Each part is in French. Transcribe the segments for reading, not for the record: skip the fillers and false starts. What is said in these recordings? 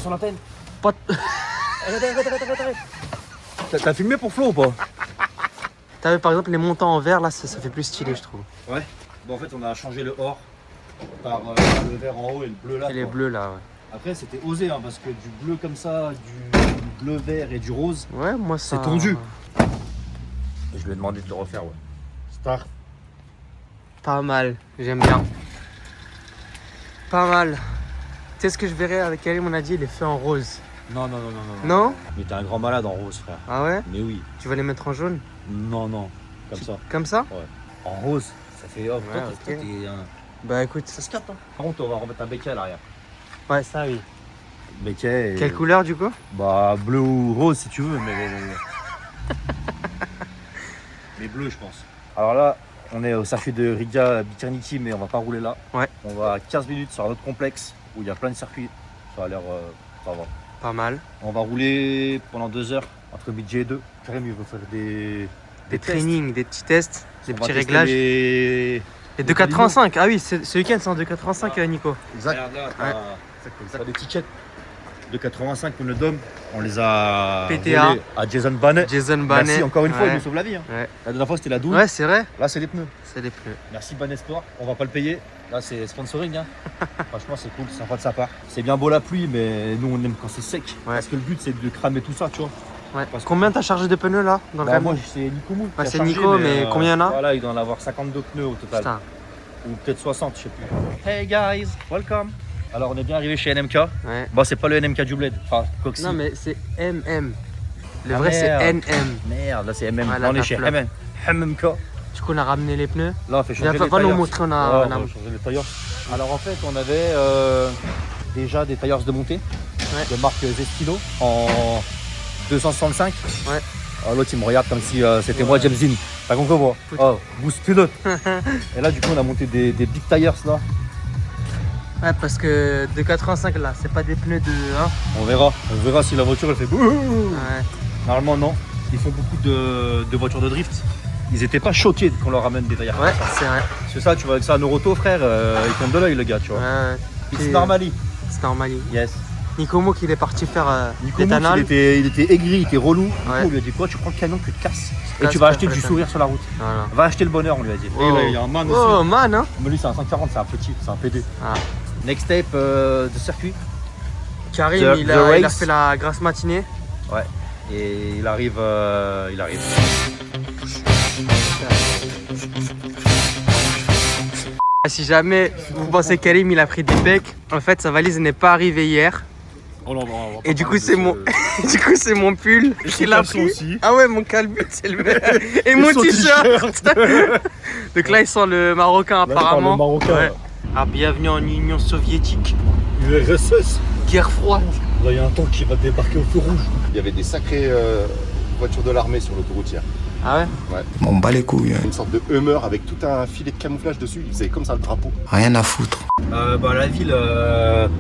sur l'antenne. Pas de... Arrête. T'as filmé pour Flo ou pas? T'as vu par exemple les montants en vert là, ça fait plus stylé je trouve. Ouais. Bon en fait on a changé le or par le vert en haut et le bleu là. Et les bleus là, ouais. Après c'était osé hein, parce que du bleu comme ça, du bleu vert et du rose, Ouais, moi ça... c'est tendu. Et je lui ai demandé de le refaire, ouais. Star. Pas mal, j'aime bien. Pas mal. Tu sais ce que je verrais avec Karim, on a dit, les feux en rose. Non. Non? Mais t'es un grand malade en rose, frère. Ah ouais? Mais oui. Tu vas les mettre en jaune? Non. Comme ça. Comme ça? Ouais. En rose, ça fait hop. Ouais, Toi, ok. t'es un... Bah écoute. Ça se capte, hein. Par contre, on va remettre un béquet à l'arrière. Ouais, ça oui. Béquet. Quelle couleur du coup? Bah, bleu ou rose si tu veux, mais. Mais bleu, je pense. Alors là, on est au circuit de Riga Biternity, mais on va pas rouler là. Ouais. On va à 15 minutes sur un autre complexe où il y a plein de circuits. Ça a l'air. Ça va. Pas mal. On va rouler pendant 2 heures entre midi et 2. Karim, il veut faire des Des tests. trainings, des petits tests, des On va petits tester réglages. Les... Et 2,85. Ah oui, ce week-end c'est en 2,85 Nico. Exact. Regarde là, t'as des tickets de 85 pour le Dôme. On les a PTA. volés à Jason Bannet. Jason Bannet. Merci encore une fois, il Ouais. nous sauve la vie. Hein. Ouais. La dernière fois c'était la douille. Ouais, c'est vrai. Là c'est les pneus. C'est les pneus. Merci Bannet Sport. On va pas le payer. Là c'est sponsoring. Hein. Franchement c'est cool, c'est sympa de sa part. C'est bien beau la pluie, mais nous on aime quand c'est sec. Ouais. Parce que le but c'est de cramer tout ça, tu vois. Ouais. Parce que- Combien t'as chargé de pneus là dans le Bah, camion? moi c'est Nico Moul. Ouais, qui a c'est chargé, Nico, mais combien il y en a? Voilà, il doit en avoir 52 pneus au total. Putain. Ou peut-être 60, je sais plus. Hey guys, welcome. Alors on est bien arrivé chez NMK. Ouais. Bon, c'est pas le NMK du Bled. Enfin, Coxy. Non mais c'est MM. Le Ah, vrai c'est merde. NM. Merde, là c'est MM. Ouais, là, là on est t'as chez flop. MMK. Du coup on a ramené les pneus. Là on fait changer Viens, les va nous tailleurs. montrer, on Ouais, a... on va changer les tailleurs. Alors en fait on avait déjà des tailleurs de montée. Ouais. De marque Zestilo en 265. Ouais. Alors, l'autre il me regarde comme si c'était moi James Dean. T'as compris moi? Oh, boost pilote. Et là du coup on a monté des big tires là. Ouais parce que 2,85 là, c'est pas des pneus de... Hein. On verra si la voiture elle fait bouh. Ouais. Normalement non. Ils font beaucoup de voitures de drift. Ils étaient pas choqués qu'on leur ramène des tailleurs. Ouais, c'est vrai. C'est ça, tu vois avec ça à Noroto frère, il tombe de l'œil le gars, tu vois. Ouais. It's normally. C'est normal. Yes. Nico Mo qu'il est parti faire Nico des Mouk, tanals. il était aigri, il était relou. Du coup, Ouais. on lui a dit quoi, tu prends le canon, tu te casses. Et casses tu vas pour acheter faire du les sourire sur la route. Voilà. Va acheter le bonheur, on lui a dit. Oh. Et il y a un man aussi. Oh man hein. Mais lui c'est un 140, c'est un petit, c'est un PD. Ah. Next tape de circuit. Karim The il a race. fait la grasse matinée. Ouais. Et il arrive. Si jamais vous pensez que Karim il a pris des becs, en fait sa valise n'est pas arrivée hier. Oh non, on va Et pas du coup parler c'est de mon ce- du coup c'est mon pull Et son qu'il a caleçon pris. aussi. Ah ouais mon calbut c'est le même. Et mon son t-shirt. Donc là ils sont le marocain Là, apparemment. on parle le marocain. Ouais. Alors bienvenue en Union soviétique. URSS. Guerre froide. Là, il y a un tank qui va débarquer au feu rouge. Il y avait des sacrées voitures de l'armée sur l'autoroutière. Ah ouais. On bat les couilles, hein. Une sorte de Hummer avec tout un filet de camouflage dessus. Ils faisaient comme ça le drapeau. Rien à foutre. Bah, la ville,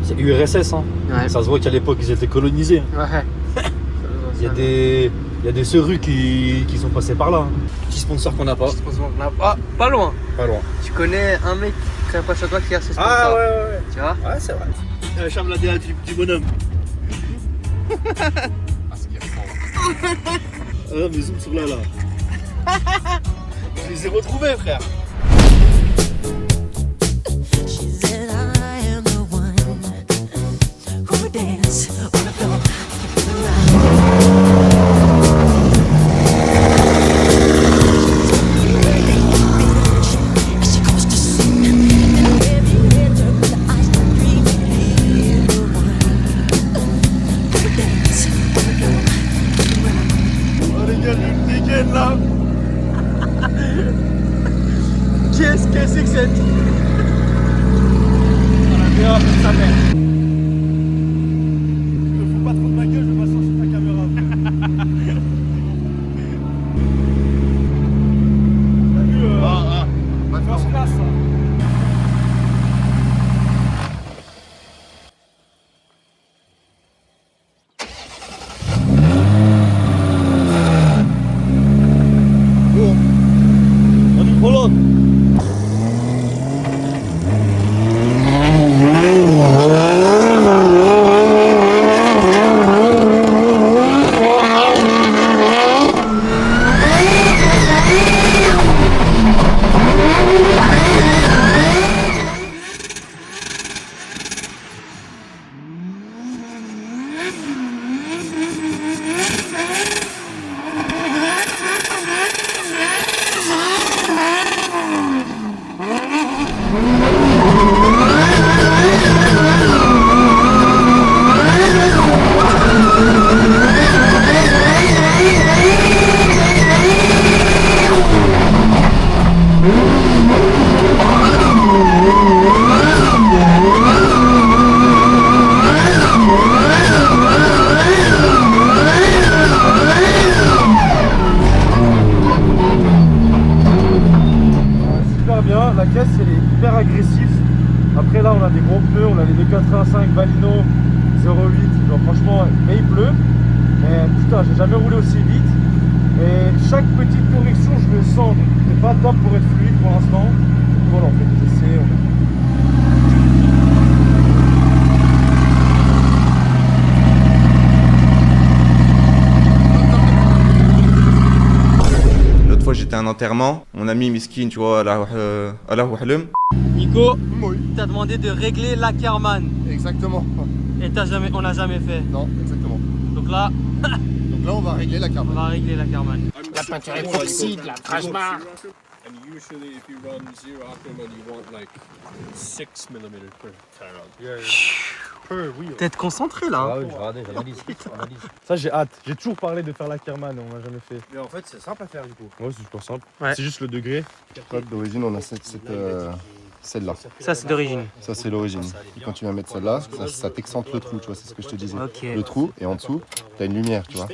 c'est URSS. Hein. Ouais. Ça se voit qu'à l'époque, ils étaient colonisés. Ouais. Il y a des serrues qui sont passées par là. Hein. Petit sponsor qu'on n'a pas. Ah, pas loin. Pas loin. Tu connais un mec très proche de toi qui a ce sponsor. Ah ouais. Tu vois. Ouais, c'est vrai. Charme la DA du bonhomme. Ah, mais zoom sur là. Je les ai retrouvés, frère. She said I am the one who would dance on the floor. She goes to sing. Every head up with the eyes dreaming. Hey, the one who would dance on the floor. Oh, les gars, le dégaine là. Qu'est-ce que c'est que cette... On a bien fait sa mère. 285 Balino 08. Genre, franchement, mais il pleut. Mais putain, j'ai jamais roulé aussi vite. Et chaque petite correction, je le sens. C'est pas top pour être fluide pour l'instant. Voilà, on fait des essais. L'autre fois j'étais à un enterrement, mon ami Miskin, tu vois, Allah Wahlum. Nico, Oui. t'as demandé de régler l'Ackerman. Exactement. Et on n'a jamais fait. Non, exactement. Donc là, Donc là, on va régler la on carbone. va régler l'Ackerman. La peinture époxy, la Trashbar. And usually, if you run zero Ackerman, you want like 6 mm per tire. T'es concentré là. Ah oui, regardez, j'analyse. Ça, j'ai hâte. J'ai toujours parlé de faire l'Ackerman, on l'a jamais fait. Mais en fait, c'est simple à faire du coup. Ouais, c'est super simple. Ouais. C'est juste le degré. D'origine, on a celle-là. Ça, c'est d'origine. Ça, c'est l'origine. Et quand tu viens mettre celle-là, ça t'excentre le trou, tu vois, c'est ce que je te disais. Ok. Le trou, et en dessous, tu as une lumière, tu vois.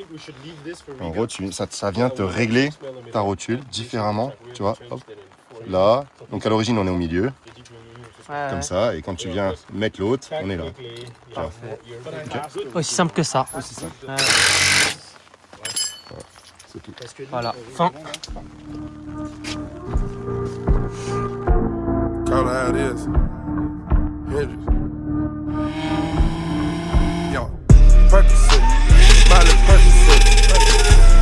En gros, ça vient te régler ta rotule différemment, tu vois. Hop. Là, donc à l'origine, on est au milieu, comme ça, et quand tu viens mettre l'autre, on est là. Tu vois. Aussi simple que ça. Aussi simple. C'est tout. Voilà. Fin. Call her how it is. Hendrix. Yo, Percocet, Miley Percocet,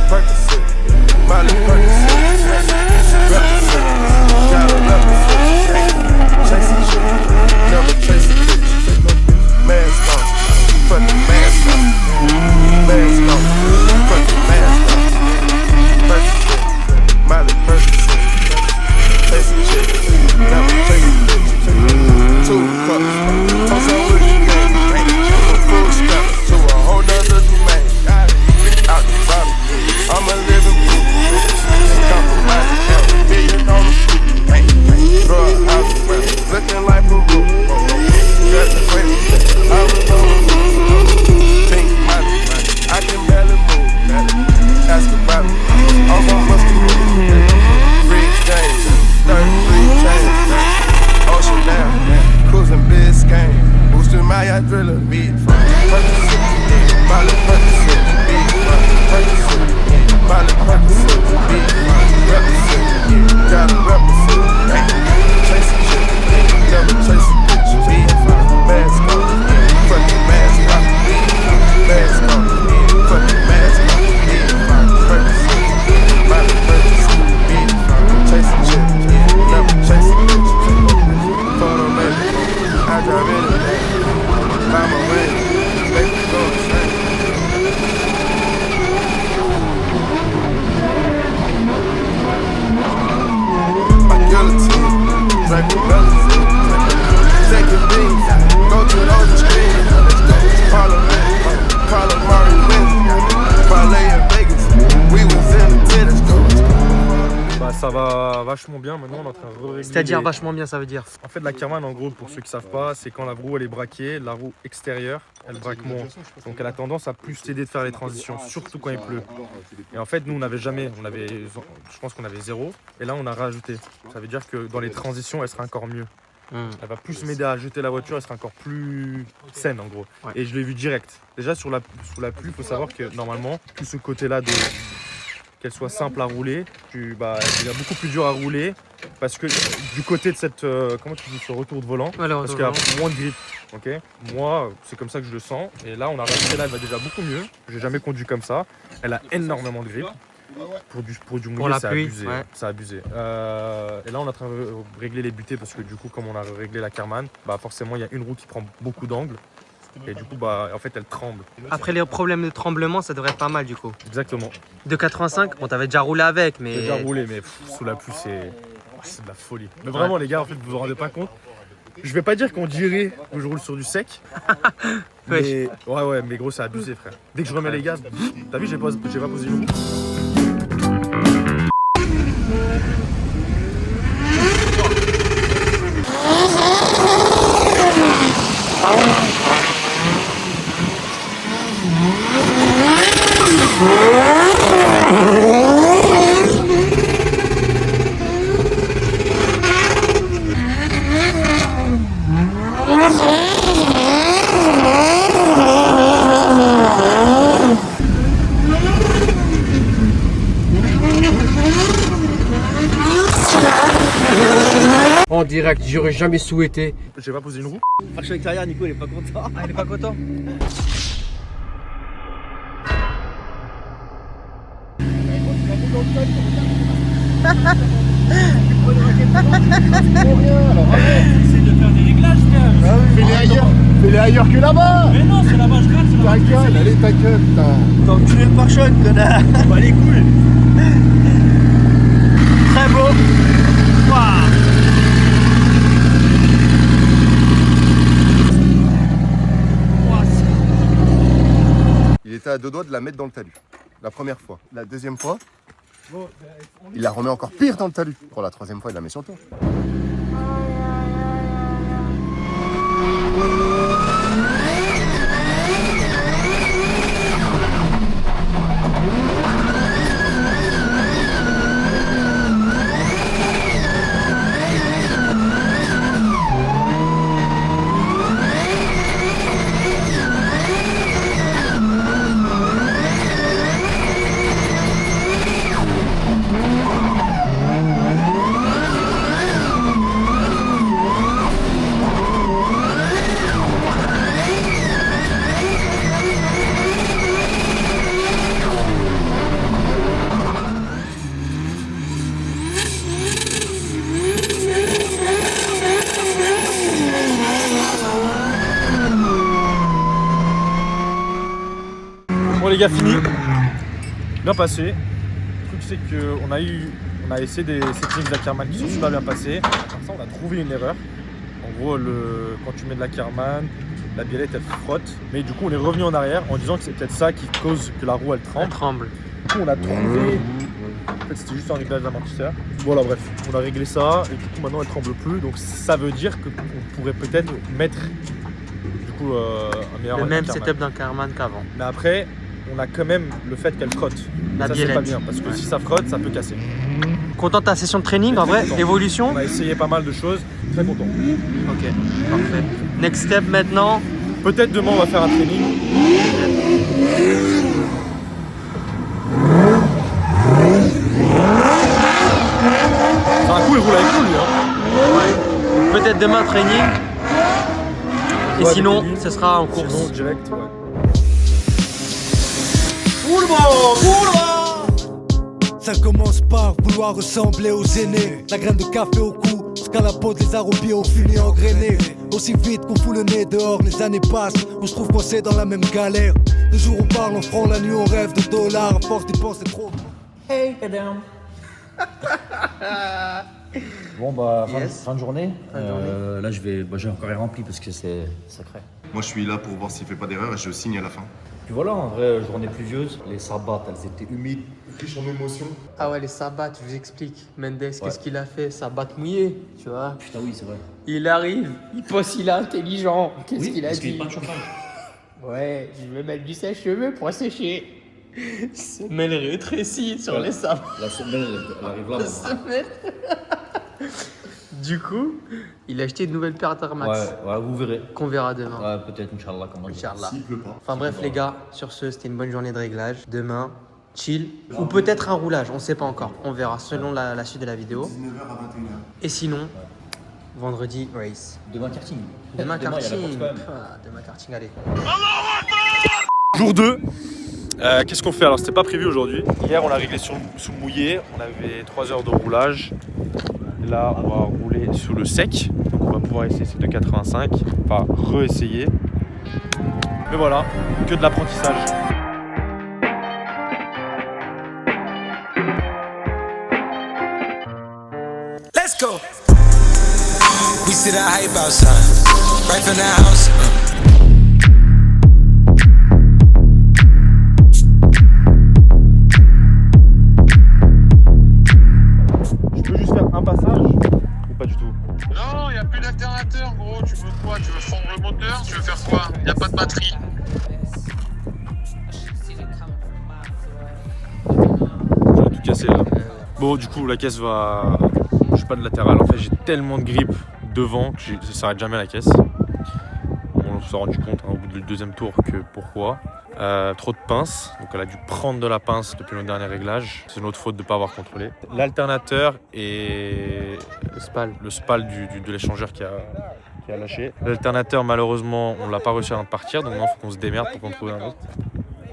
Percocet, Miley Percocet, Percocet, gotta represent, chasing shit, never chasing bitch, mask on, fucking mask on, mask on, fucking mask on, Percocet, Miley Percocet, chasing shit, never chasing bitch, 2 cups, toast on with the game, full step to a whole nother domain, out the bottom, I'm a living proof, compromise, $1 million on the proof, drug out the ground, looking like Peru, that's crazy, I was on the roof, pink money, I can barely move, ask about me, I'm on muscle, Rick James, 33 chains, Ocean down, cruising Biscayne, boosting my yacht driller, beat Percocet, Miley Percocet, beat Percocet, Miley Percocet, beat represent, gotta represent, chasing shit, never chasing bitch, beat mask on, fucking mask on, mask on, fucking mask on, Percocet, Miley Percocet, beat chasing shit, never chasing bitch, photo baby, I drive anything, I'm a man, make me go insane. My guillotine, drape the bells, taking beans, go to those streets, Parliament, Carla Murray wins, parlay in Vegas, we was in the tennis court. Bah, ça va vachement bien. Maintenant, on est en train de régler. C'est-à-dire vachement bien, ça veut dire. En fait, l'Ackerman, en gros, pour ceux qui savent pas, c'est quand la roue elle est braquée, la roue extérieure, elle braque moins. Donc, elle a tendance à plus t'aider de faire les transitions, surtout quand il pleut. Et en fait, nous, on n'avait jamais, je pense qu'on avait 0. Et là, on a rajouté. Ça veut dire que dans les transitions, elle sera encore mieux. Elle va plus m'aider à ajuster la voiture, elle sera encore plus saine en gros. Ouais. Et je l'ai vu direct. Déjà sur la pluie, il faut savoir que normalement, tout ce côté-là qu'elle soit simple à rouler, elle est beaucoup plus dur à rouler parce que du côté de cette, comment tu dis, ce retour de volant, Ouais, le parce retour qu'il y de a moins de grip. Okay, moi, c'est comme ça que je le sens. Et là, on a rajouté là, elle va déjà beaucoup mieux. J'ai jamais conduit comme ça. Elle a énormément de grip. Pour du mouillé, la c'est pluie, abusé. ouais. C'est abusé. Et là, on est en train de régler les butées parce que du coup, comme on a réglé l'Ackerman, forcément, il y a une roue qui prend beaucoup d'angles. Et du coup, en fait, elle tremble. Après les problèmes de tremblement, ça devrait être pas mal du coup. Exactement. 2,85, bon, t'avais déjà roulé avec, mais. J'ai déjà roulé, mais sous la pluie, c'est de la folie. Mais vraiment, les gars, en fait, vous vous rendez pas compte. Je vais pas dire qu'on dirait que je roule sur du sec. Mais ouais, mais gros, c'est abusé, frère. Dès que je remets les gaz, t'as vu, j'ai pas posé une roue. direct, j'aurais jamais souhaité. J'ai pas posé une roue. Traction extérieure, Nico, il est pas content. Ah, il est pas content? Fais-les ailleurs que là-bas. Mais non, c'est là-bas, je gratte, c'est là-bas. Ta gueule, allez, ta gueule, putain. T'as enculé le pare-choc, connard. Bah les couilles. Très beau. Waouh. Il était à 2 doigts de la mettre dans le talus. La première fois. La deuxième fois, il la remet encore pire dans le talus. Pour la troisième fois, il la met sur le tour. Bon les gars, fini. Bien passé. Le truc c'est qu'on a essayé des settings d'Ackerman qui sont super bien passés. Comme ça on a trouvé une erreur. En gros quand tu mets de l'Ackerman, la biellette elle frotte. Mais du coup on est revenu en arrière en disant que c'est peut-être ça qui cause que la roue elle tremble. Du coup on a trouvé. En fait c'était juste un réglage d'amortisseur. Voilà bref, on a réglé ça et du coup maintenant elle tremble plus. Donc ça veut dire qu'on pourrait peut-être mettre du coup un meilleur Le même Ackerman. setup d'un Ackerman qu'avant. Mais après, on a quand même le fait qu'elle frotte. La ça, c'est biellette. pas bien, parce que si ça frotte, ça peut casser. Content de ta session de training, en vrai, Content. évolution? On a essayé pas mal de choses, très content. Ok, parfait. Next step maintenant? Peut-être demain, on va faire un training. Enfin, un coup, il roule avec nous, lui. Hein. Peut-être demain training. Et Ouais, sinon, training. ce sera en course. Sinon, direct, ouais. Ça commence par vouloir ressembler aux aînés. La graine de café au cou, jusqu'à la peau des arobies au fumier engrainé. Aussi vite qu'on fout le nez dehors, les années passent. On se trouve coincé dans la même galère. De jour on parle en francs, la nuit on rêve de dollars. À force d'y penser trop. Hey, madame. Bon bah Yes. fin de journée. Là j'ai encore rien rempli parce que c'est sacré. Moi, je suis là pour voir s'il fait pas d'erreur et je signe à la fin. Puis voilà, en vrai, journée pluvieuse, les sabbats, elles étaient humides. Riche en émotions. Ah ouais, les sabbats, je vous explique. Mendes, qu'est-ce qu'il a fait? Sabbat mouillé, tu vois. Putain oui, c'est vrai. Il arrive, il pense il est intelligent. Qu'est-ce Oui, qu'il a parce qu'il y dit? a pas de chauffage. Ouais, je vais mettre du sèche-cheveux pour sécher. Semelle rétrécie sur les sabbats. La semelle, elle arrive là. Semelle. Du coup, il a acheté une nouvelle paire d'Air Max. Ouais, vous verrez. Qu'on verra demain. Ouais, peut-être, Inch'Allah, comment dire. Inch'Allah. S'il pleut pas. Enfin bref les gars, sur ce, c'était une bonne journée de réglage. Demain, chill. Ou peut-être un roulage, on sait pas encore. On verra selon la suite de la vidéo. 19h à 21h. Et sinon, vendredi, race. Demain, karting. Demain, il y a la karting. course quand même. Ah, demain, karting, allez. Jour 2. Qu'est-ce qu'on fait? Alors, c'était pas prévu aujourd'hui. Hier, on a réglé sous le mouillé. On avait 3 heures de roulage. Là, on va rouler sous le sec. Donc, on va pouvoir essayer ces 2,85. Enfin, re-essayer. Mais voilà, que de l'apprentissage. Let's go. We see the hype outside, right from the house. Je peux juste faire un passage ou pas du tout? Non, il n'y a plus d'alternateur, gros. Tu veux quoi? Tu veux fondre le moteur? Tu veux faire quoi? Il n'y a pas de batterie. J'aurais tout cassé là. Bon, du coup, la caisse va. Je suis pas de latéral. En fait, j'ai tellement de grippe devant que ça s'arrête jamais la caisse. On s'est rendu compte au bout du deuxième tour que pourquoi. trop de pinces, donc elle a dû prendre de la pince depuis le dernier réglage. C'est notre faute de ne pas avoir contrôlé. L'alternateur et le spal de l'échangeur qui a lâché. L'alternateur, malheureusement, on l'a pas réussi à partir, donc il faut qu'on se démerde pour qu'on trouve un autre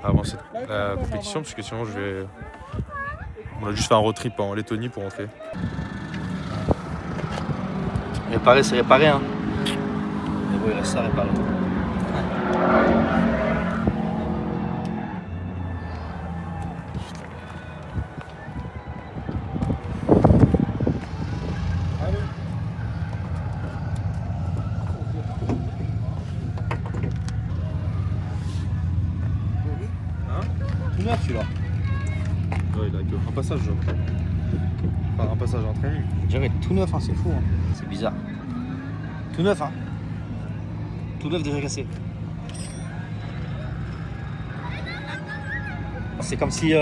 avant cette compétition, parce que sinon on a juste fait un road trip en Lettonie pour rentrer. Réparer, c'est réparer, hein. Mais bon, il reste ça à réparer. Tout neuf celui-là. Ouais, il a que un passage. Enfin, un passage en training. Je dirais tout neuf, hein, c'est fou. Hein. C'est bizarre. Tout neuf, hein. Tout neuf déjà cassé. C'est comme si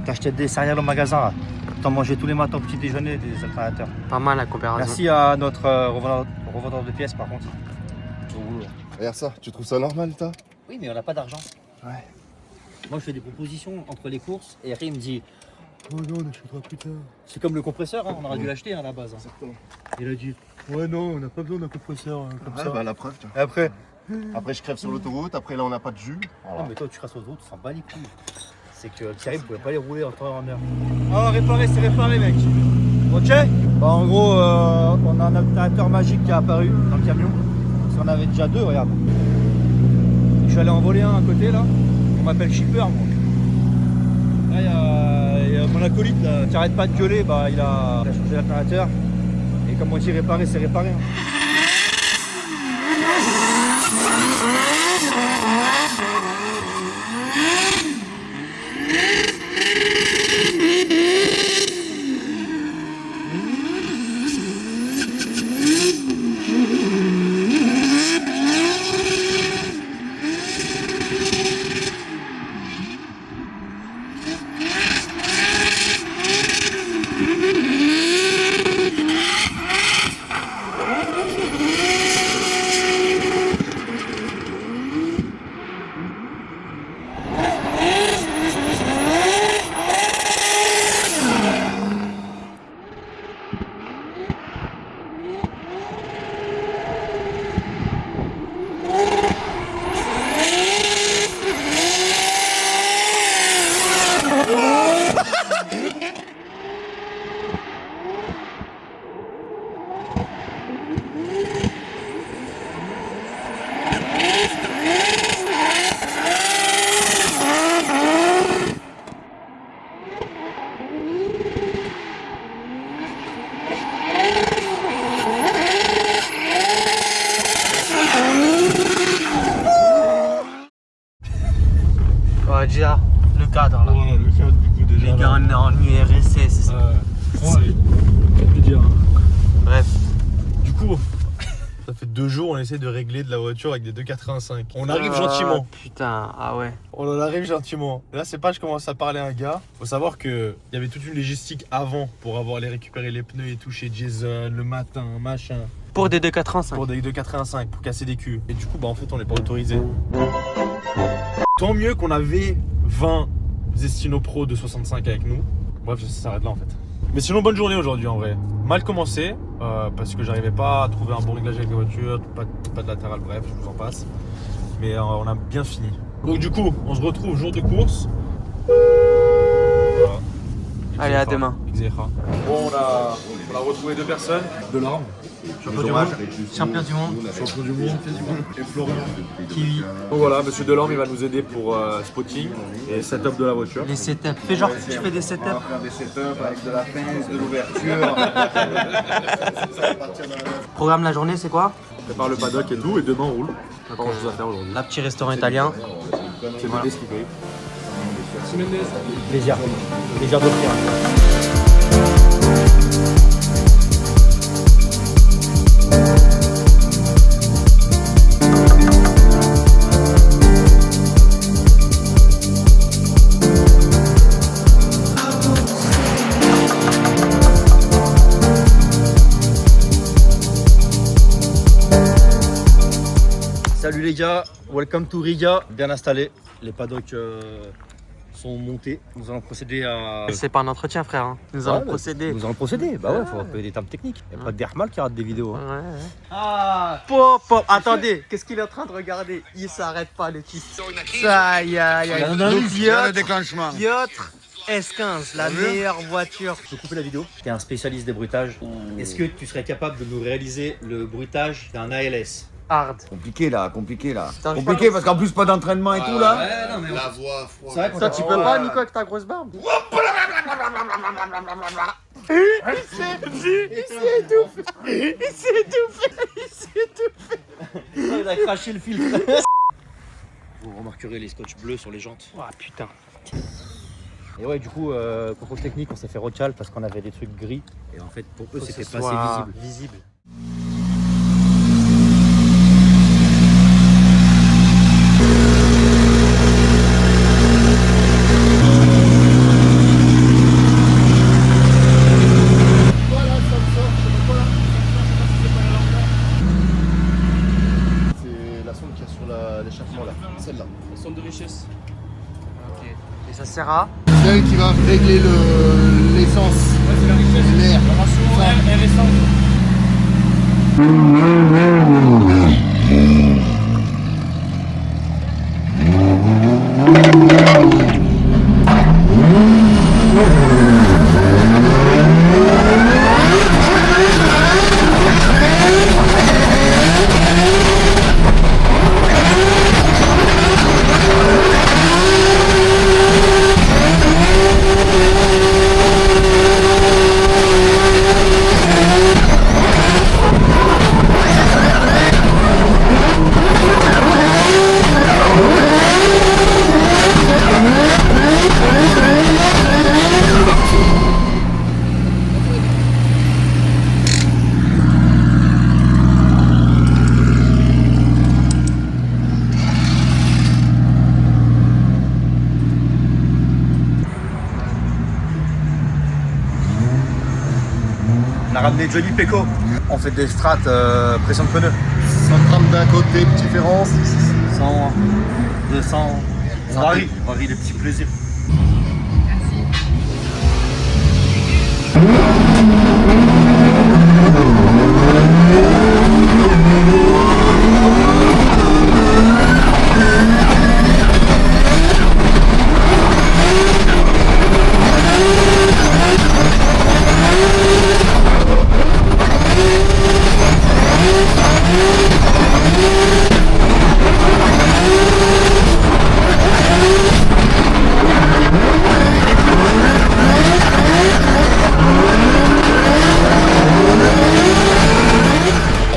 t'achetais des céréales au magasin. T'en mangeais tous les matins au petit déjeuner des alternateurs. Pas mal la comparaison. Merci à notre revendeur de pièces par contre. Regarde ça, tu trouves ça normal, toi? Oui, mais on n'a pas d'argent. Ouais. Moi, je fais des propositions entre les courses et après, il me dit Oh non, on achètera plus tard. c'est comme le compresseur, hein, on aurait dû l'acheter à la base. Hein. Exactement. Il a dit ouais, non, on n'a pas besoin d'un compresseur comme ça. Bah, la preuve, tu vois. Et après, Après, je crève sur l'autoroute, après, là, on n'a pas de jus. Voilà. non, mais toi, tu crasses aux autres, tu s'en bats les couilles. C'est que Karim ne pouvait pas les rouler en temps et en heure. Ah, réparer, c'est réparer, mec. Ok. Bah, en gros, on a un alternateur magique qui est apparu dans le camion. Parce qu'on avait déjà deux, regarde. Je suis allé en voler un à côté, là. On m'appelle Shipper, moi. Là, il y a mon acolyte là, qui arrête pas de gueuler, bah, il a changé l'alternateur. Et comme on dit, réparer, c'est réparer. Hein. Déjà, le cadre là. Voilà, le cadre du coup déjà. Les gars, on est en URSS. Bref. Du coup, ça fait 2 jours, on essaie de régler de la voiture avec des 285. On arrive gentiment. Putain, ah ouais. On en arrive gentiment. Et là, c'est pas, je commence à parler à un gars. Faut savoir que il y avait toute une logistique avant pour aller récupérer les pneus et tout chez Jason le matin, machin. Pour des 285. Pour des 285, pour casser des culs. Et du coup, bah en fait, on n'est pas autorisé. Tant mieux qu'on avait 20 Zestino Pro de 65 avec nous. Bref, ça s'arrête là en fait. Mais sinon, bonne journée aujourd'hui en vrai. Mal commencé, parce que j'arrivais pas à trouver un bon réglage avec la voiture, pas de latéral, bref, je vous en passe. Mais on a bien fini. Donc du coup, on se retrouve jour de course. Voilà. Allez, à demain. Bon, on a retrouvé 2 personnes. Delorme, champion du monde. Champion du monde. Champion du monde. Et Florian. Kiwi. Donc voilà, monsieur Delorme, il va nous aider pour spotting et setup de la voiture. Les setups. Fais genre, tu fais des setups. On va faire des setups avec de la pince, de l'ouverture. Programme la journée, c'est quoi? On prépare le paddock et tout, et demain on roule. On a pas grand chose à faire aujourd'hui. La petit restaurant italien. C'est Mendes qui paye. Plaisir. Plaisir d'offrir. Salut les gars, welcome to Riga, bien installé. Les paddocks sont montés. Nous allons procéder à... C'est pas un entretien, frère. Hein. Nous allons procéder. Nous allons procéder. Bah ouais, faut un peu des termes techniques. Il n'y a pas d'Hermal qui rate des vidéos. Hein. Ouais. Ah, pop, pop. Attendez, qu'est-ce qu'il est en train de regarder? Il s'arrête pas, le type. Ça, il y a le déclenchement. Piotr S15, la meilleure voiture. Je peux couper la vidéo. Tu es un spécialiste des bruitages. Est-ce que tu serais capable de nous réaliser le bruitage d'un ALS? Hard. Compliqué là. Compliqué pas- parce qu'en plus pas d'entraînement et tout là. Ouais, non, mais La voix froide. c'est vrai qu'on Ça, tu peux pas, Nico, avec ta grosse barbe? Il s'est étouffé. Il a craché le filtre. Vous remarquerez les scotch bleus sur les jantes. Ah putain. Et ouais, du coup, contrôle technique, on s'est fait recal parce qu'on avait des trucs gris. Et en fait, pour eux, Faut que c'était ce pas soit assez visible. C'est la sonde qu'il y a sur l'échappement là. Celle-là. La sonde de richesse. Ok. Et ça sert à? Celle qui va régler l'essence. Ouais, c'est la richesse. L'air. La ration air essence. On a ramené Johnny Pecco. On fait des strats pression de pneus. 130 d'un côté, différence. 100, 200. On varie les petits plaisirs.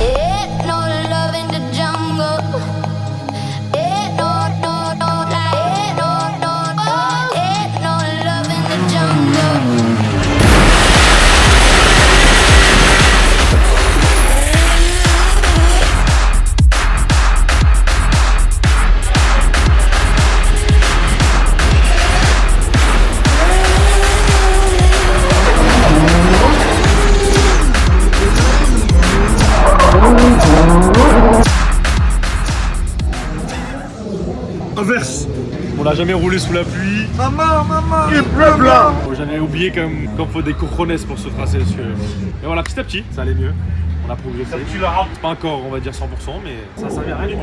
Ain't no love in the jungle. Ain't no like ain't no love in the jungle. Inverse. On n'a jamais roulé sous la pluie. Maman, il pleut là. Faut jamais oublier comme faut des cojones pour ce tracé. Parce que... Mais voilà, petit à petit, ça allait mieux. On a progressé. C'est pas encore, on va dire 100%, mais ça servait à rien du tout.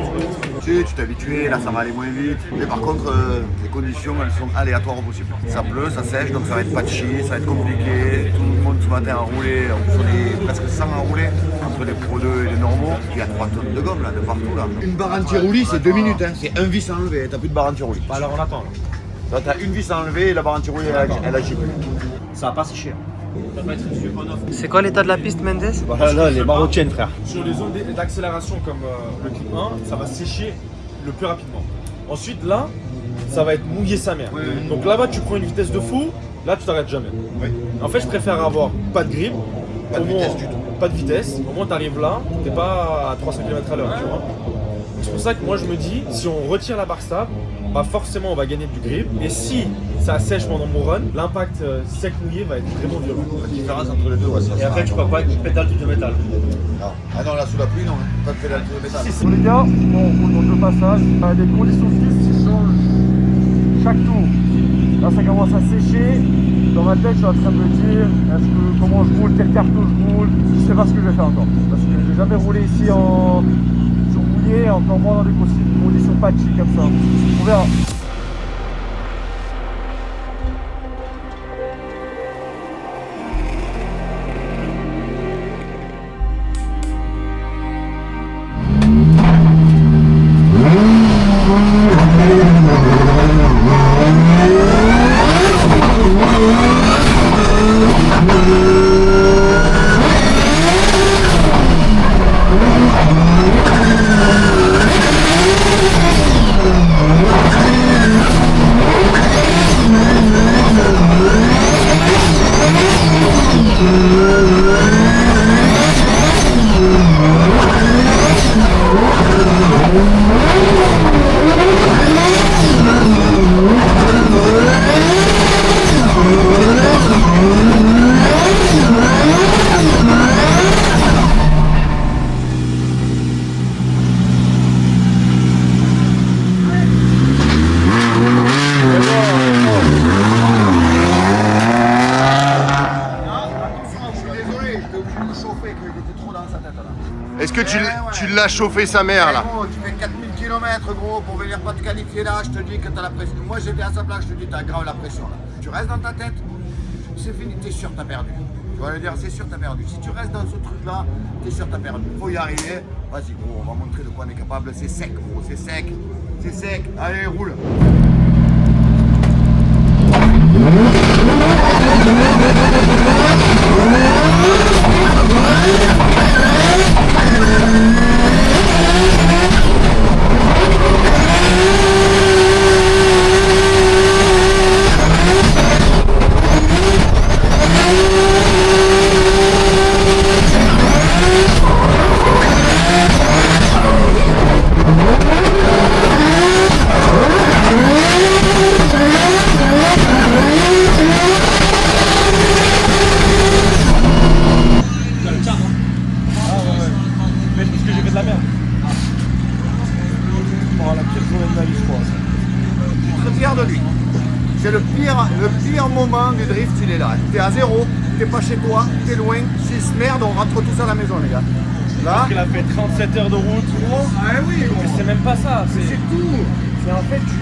Tu t'es habitué, là ça va aller moins vite. Mais par contre, les conditions elles sont aléatoires au possible. Ça pleut, ça sèche, donc ça va être patchy, ça va être compliqué. Tout le monde ce matin a roulé, on est presque 100 à rouler, entre les Pro 2 et les normaux. Il y a 3 tonnes de gomme là, de partout là. Une barre anti-roulis, c'est 2 minutes, hein. C'est un vis à enlever, t'as plus de barre anti-roulis. Bah alors on attend. Là. T'as une vis à enlever et la barre anti-roulis elle agit plus. Ça va pas sécher. Ça va pas être on-off. C'est quoi l'état de la piste, Mendes? Voilà, là, les marocaines, frère. Sur les zones d'accélération comme le clip 1, ça va sécher le plus rapidement. Ensuite là, ça va être mouillé sa mère. Donc là-bas tu prends une vitesse de fou, là tu t'arrêtes jamais. En fait je préfère avoir pas de grip, Pas de vitesse du tout. Pas de vitesse, au moins t'arrives là, t'es pas à 300 km à l'heure, tu vois. C'est pour ça que moi je me dis, si on retire la barre stable, bah forcément on va gagner du grip. Et si ça sèche pendant mon run, l'impact sec mouillé va être vraiment violent. La différence entre les deux, ouais, ça. Et après tu peux pas avec pédale de métal. Non. Ah non, là sous la pluie, non, hein. Pas de pédale de métal. Les gars, on roule dans deux passages, les conditions de piste changent chaque tour. Là, ça commence à sécher. Dans ma tête, je suis en train de me dire comment je roule, quel carton je roule. Je sais pas ce que je vais faire encore. Parce que j'ai jamais roulé ici en jour mouillé, encore moins dans des conditions patchy comme ça. On verra. Est-ce que tu l'as chauffé sa mère là? Gros, tu fais 4000 km gros pour venir pas te qualifier là, je te dis que t'as la pression. Moi j'étais à sa place, je te dis t'as grave la pression là. Tu restes dans ta tête, c'est fini, t'es sûr t'as perdu. Tu vas le dire, c'est sûr t'as perdu. Si tu restes dans ce truc là, t'es sûr t'as perdu. Faut y arriver. Vas-y gros, on va montrer de quoi on est capable. C'est sec gros, c'est sec. C'est sec. Allez, roule. De lui. C'est le pire moment du drift, il est là. T'es à zéro, t'es pas chez toi, t'es loin, c'est merde, on rentre tous à la maison les gars. Là, il a fait 37 heures de route. Gros, ah oui, gros. Mais c'est même pas ça. C'est tout. C'est en fait, tu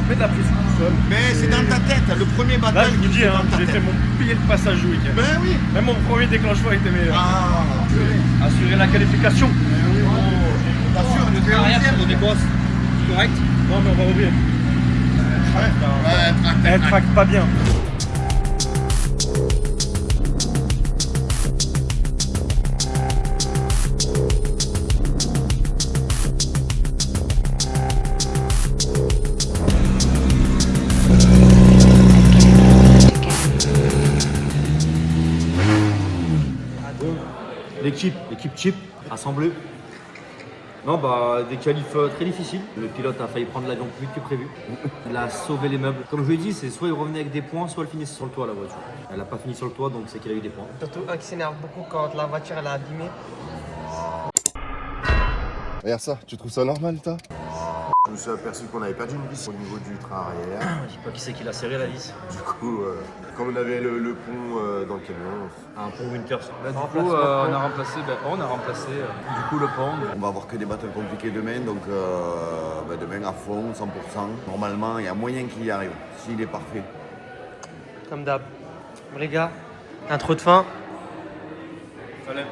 mets de la pression tout seul. Mais c'est dans ta tête, le premier Là, battage. je vous dis, j'ai fait mon pire passage du week-end. Ben oui. Même mon premier déclenchement était meilleur. Ah, assurer la qualification. oui, gros. T'assures, le Arrière sur des bosses. Correct. Non, mais on va revenir. Elle tracte pas bien. L'équipe chip, assemblée. Non, bah, des qualifs très difficiles. Le pilote a failli prendre l'avion plus vite que prévu. Il a sauvé les meubles. Comme je lui ai dit, c'est soit il revenait avec des points, soit elle finissait sur le toit la voiture. Elle n'a pas fini sur le toit, donc c'est qu'il a eu des points. Surtout un qui s'énerve beaucoup quand la voiture elle a abîmé. Regarde ça, tu trouves ça normal toi? Je me suis aperçu qu'on avait perdu une vis au niveau du train arrière. Je sais pas qui c'est qui l'a serré la vis. Du coup, comme on avait le pont dans le camion. Un pont Winters. Du coup, on a remplacé, du coup le pont. On va avoir que des battles compliqués demain, donc demain à fond, 100%. Normalement, il y a moyen qu'il y arrive, s'il est parfait. Comme d'hab. Les gars, un trou de fin. Fallait.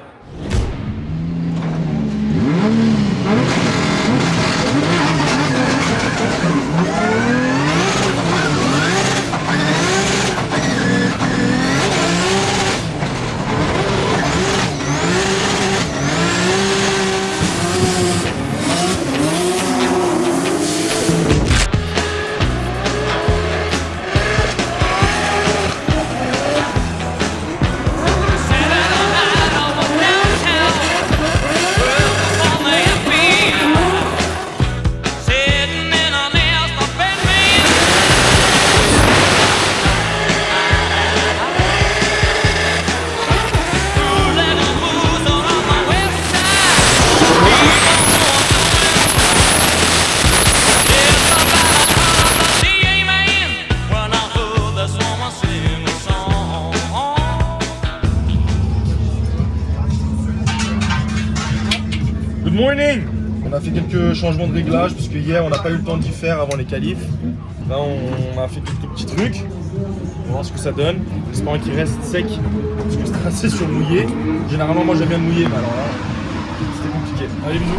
Downtown, well, the former morning! On a fait quelques changements de réglage puisque hier on n'a pas eu le temps d'y faire avant les qualifs. Là on a fait quelques petits trucs. On va voir ce que ça donne. J'espère qu'il reste sec parce que c'est assez sur mouillé. Généralement moi j'aime bien mouiller, mais alors là c'était compliqué. Allez bisous!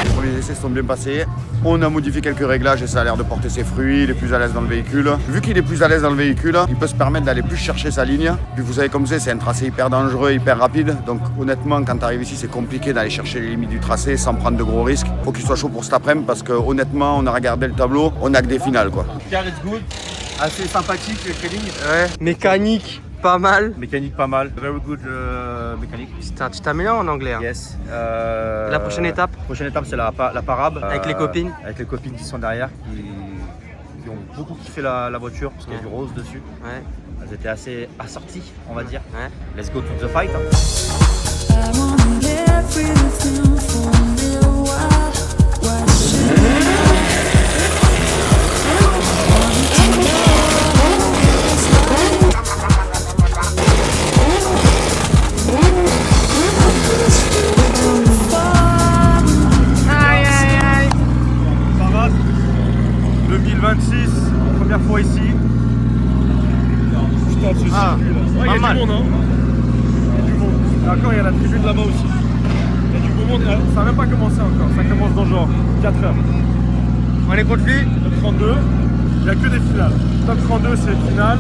Les premiers essais se sont bien passés. On a modifié quelques réglages et ça a l'air de porter ses fruits. Il est plus à l'aise dans le véhicule. Vu qu'il est plus à l'aise dans le véhicule, il peut se permettre d'aller plus chercher sa ligne. Puis vous savez comme c'est un tracé hyper dangereux, hyper rapide. Donc honnêtement, quand tu arrives ici, c'est compliqué d'aller chercher les limites du tracé sans prendre de gros risques. Faut qu'il soit chaud pour cet après-midi parce que honnêtement, on a regardé le tableau, on a que des finales quoi. Car it's good, assez sympathique le trading. Ouais. Mécanique, pas mal. Mécanique pas mal, very good mécanique. Putain, tu t'améliores en anglais. Hein. Yes. La prochaine étape? Prochaine étape c'est la parade. Avec les copines? Avec les copines qui sont derrière, qui ont beaucoup kiffé la voiture parce qu'il y a du rose dessus. Ouais. Elles étaient assez assorties, on va dire. Ouais. Let's go to the fight. Parade 2026, première fois ici. Putain, ce circuit là. Ouais, il y a du monde, hein. Il y a du monde. Et encore, il y a la tribune là-bas aussi. Il y a du beau monde. Ça n'a même pas commencé encore. Ça commence dans genre 4 heures. On est contre lui? Top 32, il n'y a que des finales. Top 32, c'est une finale.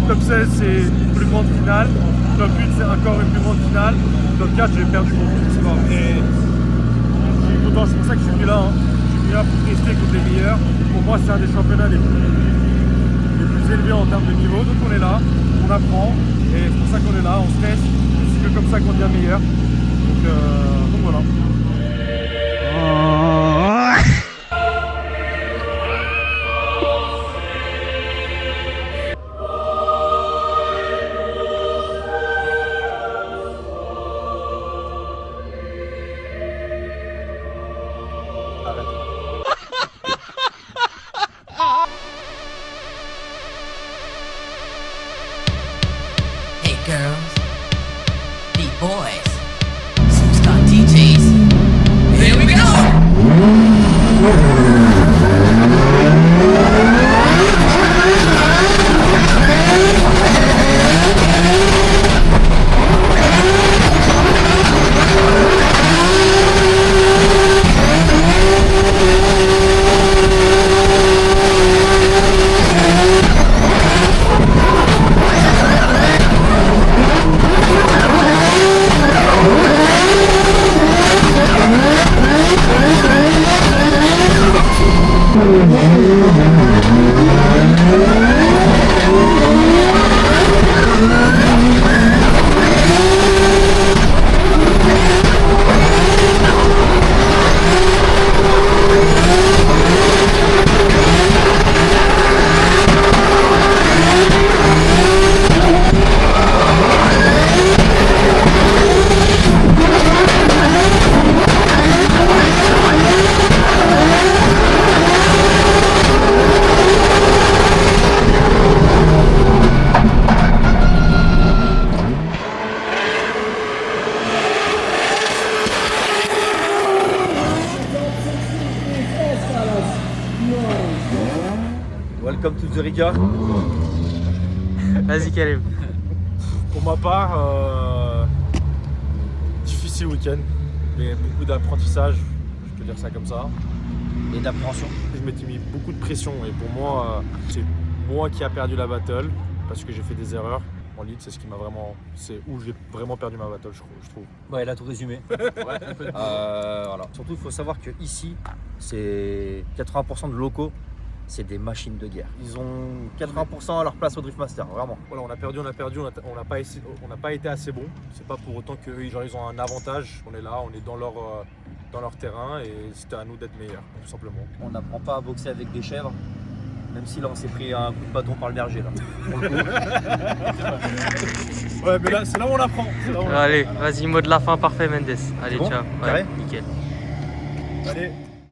Top 16, c'est une plus grande finale. Top 8, c'est encore une plus grande finale. Top 4, j'ai perdu mon compte. C'est pas vrai. Je suis content, c'est pour ça que je suis venu là. Hein. Je suis venu là pour tester contre les meilleurs. Pour moi, c'est un des championnats les plus élevés en termes de niveau. Donc on est là, on apprend. Et c'est pour ça qu'on est là, on se teste. C'est que comme ça qu'on devient meilleur. Donc voilà. Hey girls, beat boys, superstar DJs. Here we Welcome to the Riga. Vas-y Karim. Pour ma part, difficile week-end, mais beaucoup d'apprentissage, je peux dire ça comme ça. Et d'appréhension. Je m'étais mis beaucoup de pression et pour moi, c'est moi qui a perdu la battle parce que j'ai fait des erreurs. En lead, c'est ce qui m'a vraiment, c'est où j'ai vraiment perdu ma battle, je trouve. Ouais, il a tout résumé. Voilà. Surtout, il faut savoir que ici, c'est 80% de locaux, c'est des machines de guerre. Ils ont 80% à leur place au Driftmaster, vraiment. Voilà, on n'a pas été assez bon. C'est pas pour autant qu'eux, ils ont un avantage. On est là, on est dans dans leur terrain et c'était à nous d'être meilleurs, tout simplement. On n'apprend pas à boxer avec des chèvres, même si là on s'est pris un coup de bâton par le berger là. Pour le coup. Ouais, mais là c'est là où on apprend. Allez, vas-y, mot de la fin parfait Mendes. Allez, Bon, ciao. carré Nickel. Allez.